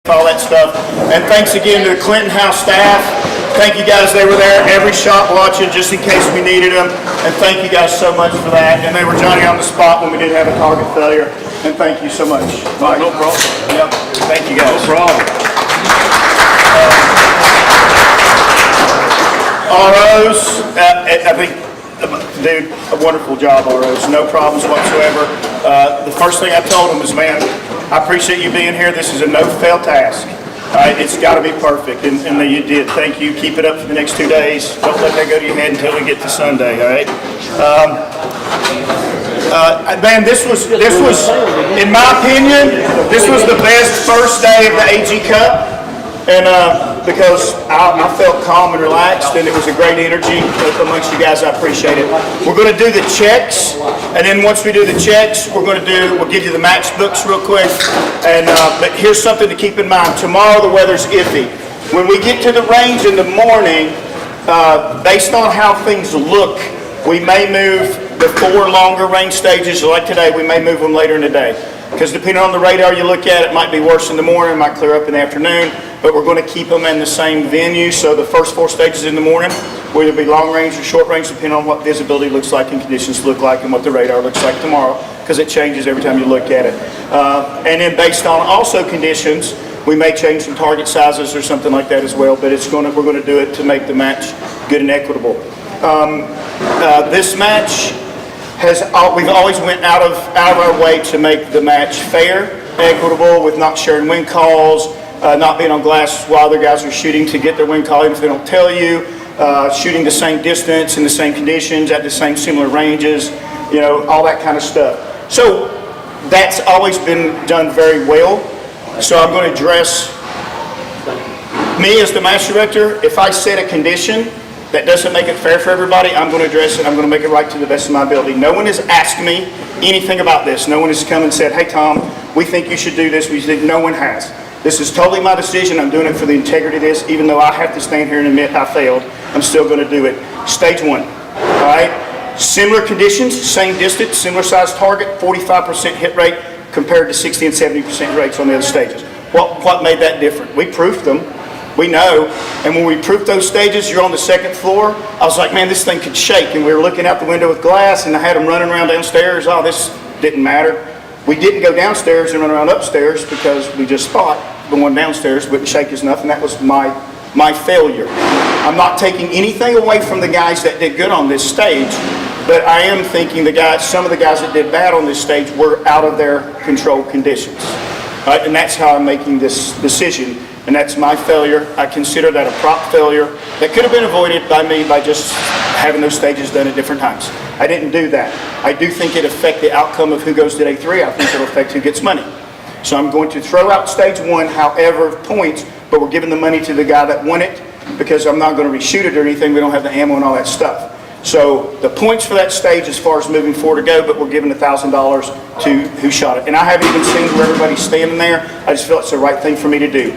all that stuff. And thanks again to the Clinton House staff. Thank you guys, they were there every shot watching just in case we needed them. And thank you guys so much for that. And they were Johnny on the spot when we did have a target failure. And thank you so much. Mike. No problem. Yep. Thank you guys. No problem. ROs, I think, dude, a wonderful job, ROs. No problems whatsoever. The first thing I told them was, man, I appreciate you being here. This is a no-fail task. It's got to be perfect, and you did. Thank you. Keep it up for the next 2 days. Don't let that go to your head until we get to Sunday, all right? Man, this was, in my opinion, this was the best first day of the AG Cup. And because I felt calm and relaxed, and it was a great energy amongst you guys. I appreciate it. We're going to do the checks, and then once we do the checks, we'll give you the match books real quick. And but here's something to keep in mind. Tomorrow the weather's iffy. When we get to the range in the morning, based on how things look, we may move the 4 longer range stages. Like today, we may move them later in the day. Because depending on the radar you look at, it might be worse in the morning, it might clear up in the afternoon, but we're going to keep them in the same venue. So the first 4 stages in the morning will either be long range or short range, depending on what visibility looks like and conditions look like and what the radar looks like tomorrow, because it changes every time you look at it. And then based on also conditions, we may change some target sizes or something like that as well, but we're going to do it to make the match good and equitable. This match, we've always went out of our way to make the match fair, equitable, with not sharing wind calls, not being on glass while other guys are shooting to get their wind call, even if they don't tell you, shooting the same distance in the same conditions at the same similar ranges, all that kind of stuff. So that's always been done very well. So I'm going to address me as the match director. If I set a condition that doesn't make it fair for everybody, I'm going to address it. I'm going to make it right to the best of my ability. No one has asked me anything about this. No one has come and said, hey, Tom, we think you should do this. No one has. This is totally my decision. I'm doing it for the integrity of this. Even though I have to stand here and admit I failed, I'm still going to do it. Stage 1, all right? Similar conditions, same distance, similar size target, 45% hit rate compared to 60 and 70% rates on the other stages. What made that different? We proofed them. We know, and when we proofed those stages, you're on the 2nd floor, I was like, man, this thing could shake, and we were looking out the window with glass, and I had them running around downstairs. Oh, this didn't matter. We didn't go downstairs and run around upstairs because we just thought the one downstairs wouldn't shake as enough, and that was my failure. I'm not taking anything away from the guys that did good on this stage, but I am thinking some of the guys that did bad on this stage were out of their control conditions. Right? And that's how I'm making this decision. And that's my failure. I consider that a prop failure that could have been avoided by me by just having those stages done at different times. I didn't do that. I do think it affects the outcome of who goes to day 3. I think it'll affect who gets money. So I'm going to throw out stage 1, however, points, but we're giving the money to the guy that won it because I'm not going to reshoot it or anything. We don't have the ammo and all that stuff. So the points for that stage as far as moving forward to go, but we're giving $1,000 to who shot it. And I haven't even seen where everybody's standing there. I just feel it's the right thing for me to do.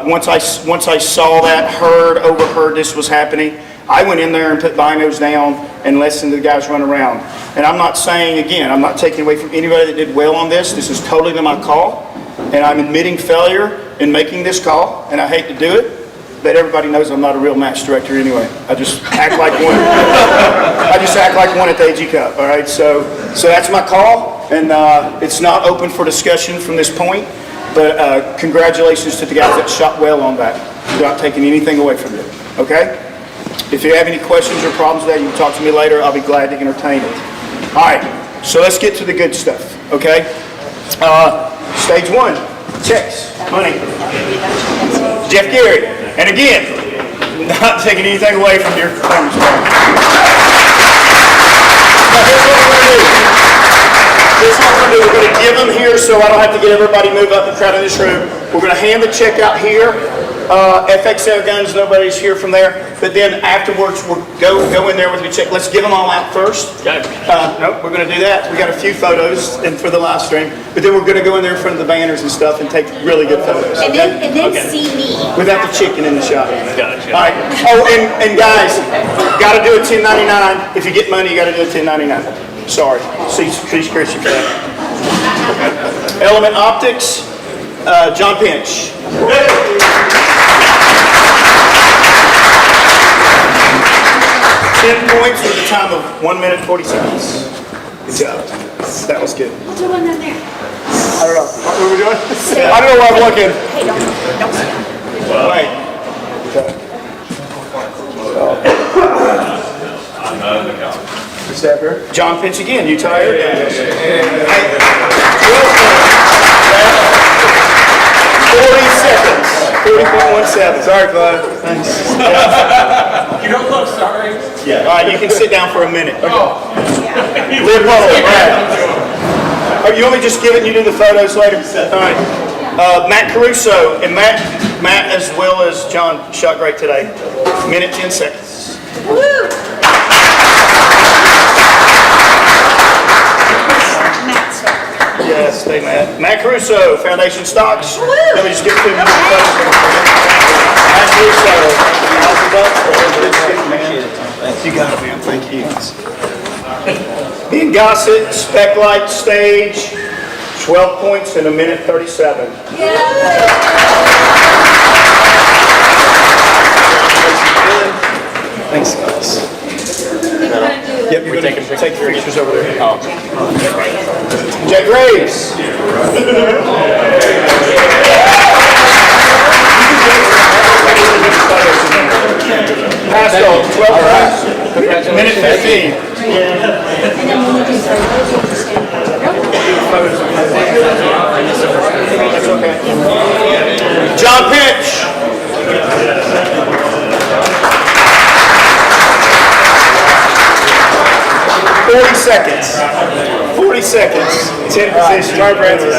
Once I saw that, overheard this was happening, I went in there and put binos down and listened to the guys run around. And I'm not saying, again, I'm not taking away from anybody that did well on this. This is totally my call. And I'm admitting failure in making this call, and I hate to do it. But everybody knows I'm not a real match director anyway. I just act like one. I just act like one at the AG Cup. All right, so that's my call, and it's not open for discussion from this point. But congratulations to the guys that shot well on that, without taking anything away from it. Okay. If you have any questions or problems with that, you can talk to me later. I'll be glad to entertain it. All right. So let's get to the good stuff. Okay. Stage 1, checks, money. Jeff Gary. And again, not taking anything away from your performance. Now here's what we're going to do. We're going to give them here so I don't have to get everybody move up and crowd in this room. We're going to hand the check out here. FXL guns, nobody's here from there. But then afterwards, we'll go in there with your check. Let's give them all out first. Nope, we're going to do that. We got a few photos for the live stream. But then we're going to go in there in front of the banners and stuff and take really good photos. And then see me. Without the chicken in the shot. Gotcha. All right. Oh, and guys, got to do a 1099. If you get money, you got to do a 1099. Sorry. Please, Christian, for that. Element Optics. John Pinch. 10 points with a time of 1 minute 40 seconds. Good job. That was good. What's the one down there? I don't know. What were we doing? I don't know where I'm looking. Hey, don't sit. Wait. Step here. John Pinch again. You tired? Hey, 40 seconds. 40.17. Sorry, Clive. Thanks. You don't look sorry. Yeah. All right, you can sit down for a minute. Live Polo, right. Oh, you want me to just give it and you do the photos later? All right. Matt Caruso and Matt as well as John shot great today. Minute 10 seconds. Woo! Matt's Yes, stay Matt. Matt Caruso, Foundation Stocks. Woo! Let me just give 2 minutes. Matt Caruso. You got it, man. Thank you. Ian Gossett, Spec Light Stage, 12 points in a minute 37. Thanks, guys. Yep, you're going to take pictures over there. Oh. Jay Graves. Pascal, 12 points. Minute 15. That's okay. John Pinch. 40 seconds. 40 seconds. 10 positions. All right, Francis.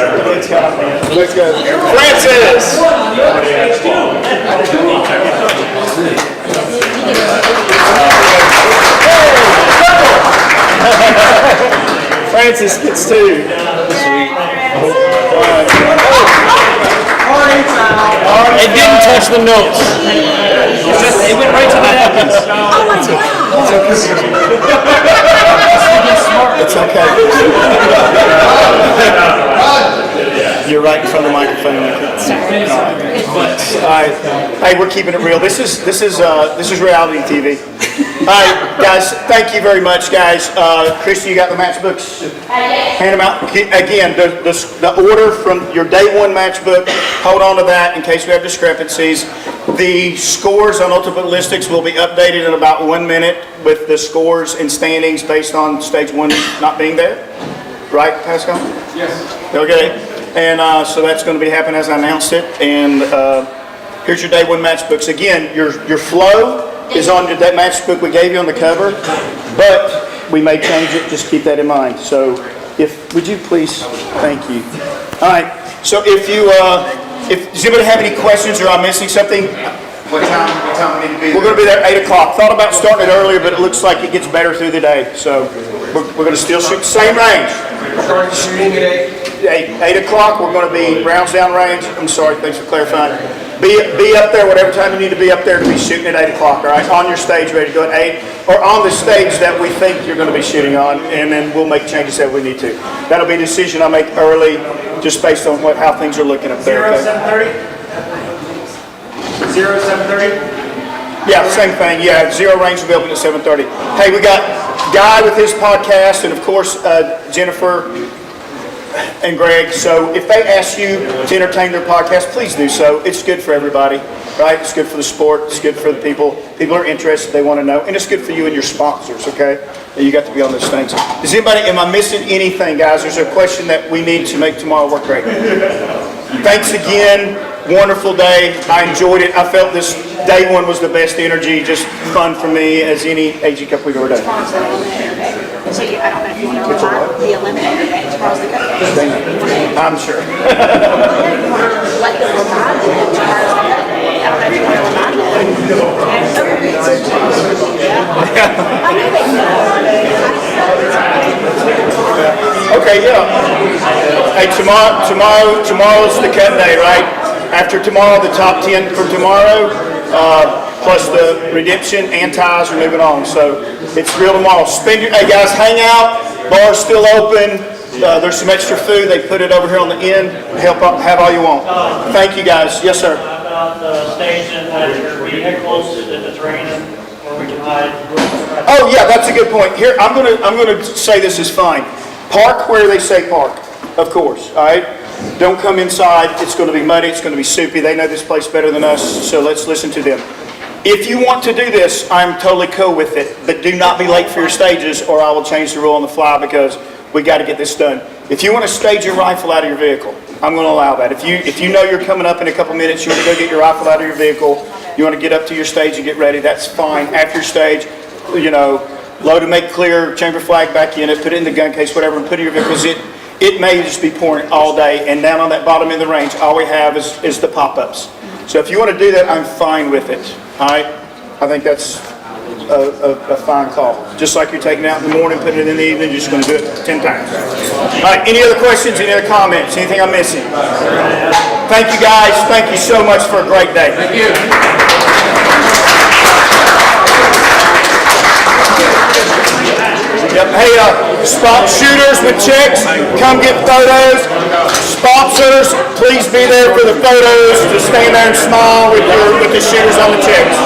Let's go. Francis. Francis gets 2. It didn't touch the notes. It went right to the napkins. Oh my God! It's okay. You're right in front of the microphone. All right. Hey, we're keeping it real. This is reality TV. All right, guys. Thank you very much, guys. Christy, you got the matchbooks? Hand them out again. The order from your day 1 matchbook. Hold on to that in case we have discrepancies. The scores on Ultimate Ballistics will be updated in about 1 minute with the scores and standings based on stage 1 not being there. Right, Pascal? Yes. Okay. And so that's going to be happening as I announced it. And here's your day 1 matchbooks. Again, your flow is on that matchbook we gave you on the cover, but we may change it. Just keep that in mind. So, would you please? Thank you. All right. So does anybody have any questions or I'm missing something? What time we need to be We're going to be there at 8 o'clock. Thought about starting it earlier, but it looks like it gets better through the day. So we're going to still shoot the same range. Starting shooting at 8. 8 o'clock, we're going to be rounds down range. I'm sorry, thanks for clarifying. Be up there, whatever time you need to be up there to be shooting at 8 o'clock, all right? On your stage, ready to go at 8, or on the stage that we think you're going to be shooting on, and then we'll make changes if we need to. That'll be a decision I make early, just based on how things are looking up there. 7:30? 7:30? Yeah, same thing. Yeah, Zero Range will be open at 7:30. Hey, we got Guy with his podcast, and of course Jennifer and Greg. So if they ask you to entertain their podcast, please do so. It's good for everybody, right? It's good for the sport. It's good for the people. People are interested. They want to know, and it's good for you and your sponsors. Okay, you got to be on those things. Does anybody? Am I missing anything, guys? There's a question that we need to make tomorrow work great. Thanks again. Wonderful day. I enjoyed it. I felt this day 1 was the best energy, just fun for me as any AG Cup we've ever done. So I don't know if you want to remind the eliminator that tomorrow's the cut. I'm sure. Let them remind them that tomorrow's the cut. I don't know if you want to remind them. I know they know. Okay, yeah. Hey, tomorrow's the cut day, right? After tomorrow, the top 10 for tomorrow, plus the redemption and ties are moving on. So it's real tomorrow. Hey guys, hang out. Bar's still open. There's some extra food. They put it over here on the end. Have all you want. Thank you, guys. Yes, sir. About the station at your vehicles if it's raining, where we can hide. Oh, yeah, that's a good point. Here, I'm gonna say this is fine. Park where they say park, of course, all right? Don't come inside. It's gonna be muddy. It's gonna be soupy. They know this place better than us, so let's listen to them. If you want to do this, I'm totally cool with it, but do not be late for your stages or I will change the rule on the fly because we got to get this done. If you want to stage your rifle out of your vehicle, I'm going to allow that. If you know you're coming up in a couple minutes, you want to go get your rifle out of your vehicle, you want to get up to your stage and get ready, that's fine. After your stage, load and make clear, chamber flag back in it, put it in the gun case, whatever, and put it in your vehicle. It may just be pouring all day, and down on that bottom end of the range, all we have is the pop-ups. So if you want to do that, I'm fine with it. All right? I think that's a fine call. Just like you're taking it out in the morning, putting it in the evening, you're just going to do it 10 times. All right, any other questions, any other comments, anything I'm missing? Thank you, guys. Thank you so much for a great day. Thank you. Yep. Hey, spot shooters with checks, come get photos. Sponsors, please be there for the photos. Just stand there and smile with the shooters on the checks.